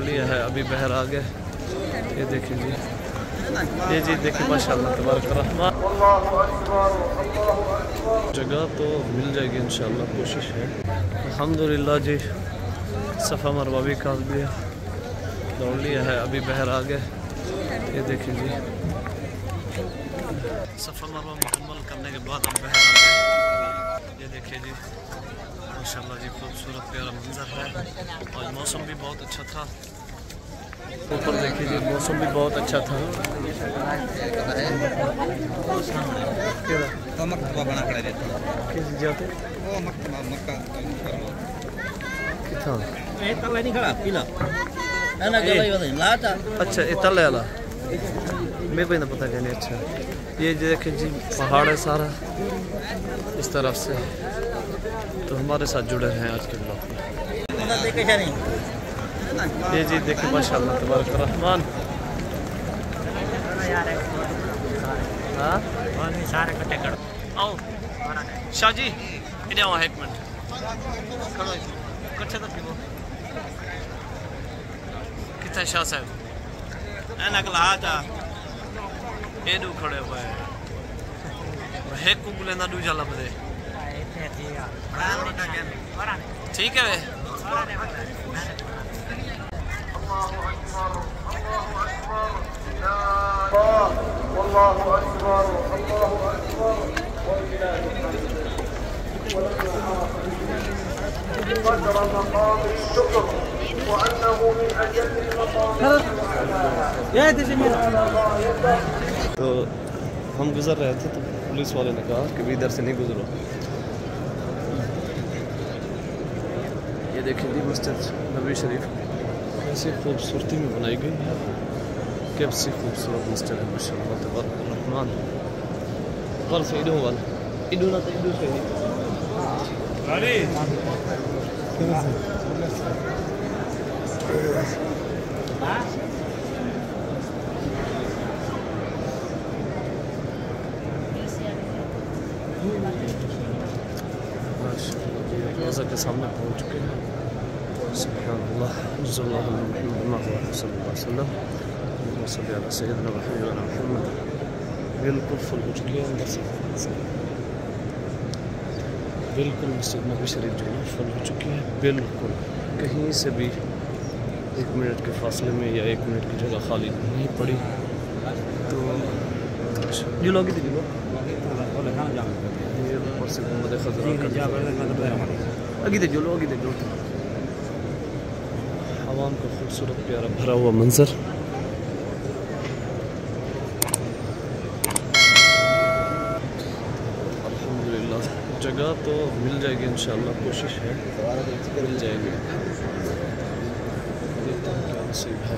लिया है, अभी बहर आ गए। ये देखिए जी, ये जी देखिए माशाल्लाह तबारक रहमान। जगह तो मिल जाएगी इंशाल्लाह, कोशिश है। अल्हम्दुलिल्लाह जी, सफ़ा मरवा भी कर दिया, दौड़ लिया है, अभी बहर आ गए। ये देखिए जी, सफ़ा मरवा मुकम्मल करने के बाद अब बहर आ गए। ये देखिए जी माशाल्लाह जी, खूबसूरत प्यारा मंजर है और मौसम भी बहुत अच्छा था। ऊपर देखिए जी, मौसम भी बहुत अच्छा था। अच्छा ये तले वाला मेरे को नहीं पता कहने। अच्छा ये देखिए जी, पहाड़ है सारा इस तरफ से। तो हमारे साथ जुड़े हैं आज के ब्लॉग में। ये जी देखिए माशाल्लाह तबारक रहमान। हाँ आओ शाह जी, इधर आओ एक मिनट। खड़ो कच्चे तो पीबो कितना शाह साहब नकला जा एडू खड़े हुए है को बुलेंदा दूजा लबदे ठीक है वे। तो हम गुजर रहे थे तो पुलिस वाले ने कहा कि इधर से नहीं गुजरो। ये देखिए जी, मस्जिद नबी शरीफ ऐसी खूबसूरती में बनाई गई है। कैसी खूबसूरत मस्जिद है माशाअल्लाह तबारक रहमान। कल से इडू वाल इडू ना तो इडू से अरे रोज़ा के सामने पहुंच चुके हैं। सुब्हानअल्लाह बिल्कुल फुल हो चुकी है अंदर से। बिल्कुल मस्जिद नबी शरीफ जो है फुल हो चुकी है। बिल्कुल कहीं से भी 1 मिनट के फासले में या 1 मिनट की जगह खाली नहीं पड़ी। तो जो लोग आगे देखो लो, आगे देखो हवाम का खूबसूरत प्यारा भरा हुआ मंजर। अल्हम्दुलिल्लाह जगह तो मिल जाएगी इंशाल्लाह, कोशिश है मिल जाएगी। देखते हैं क्या नसीब है।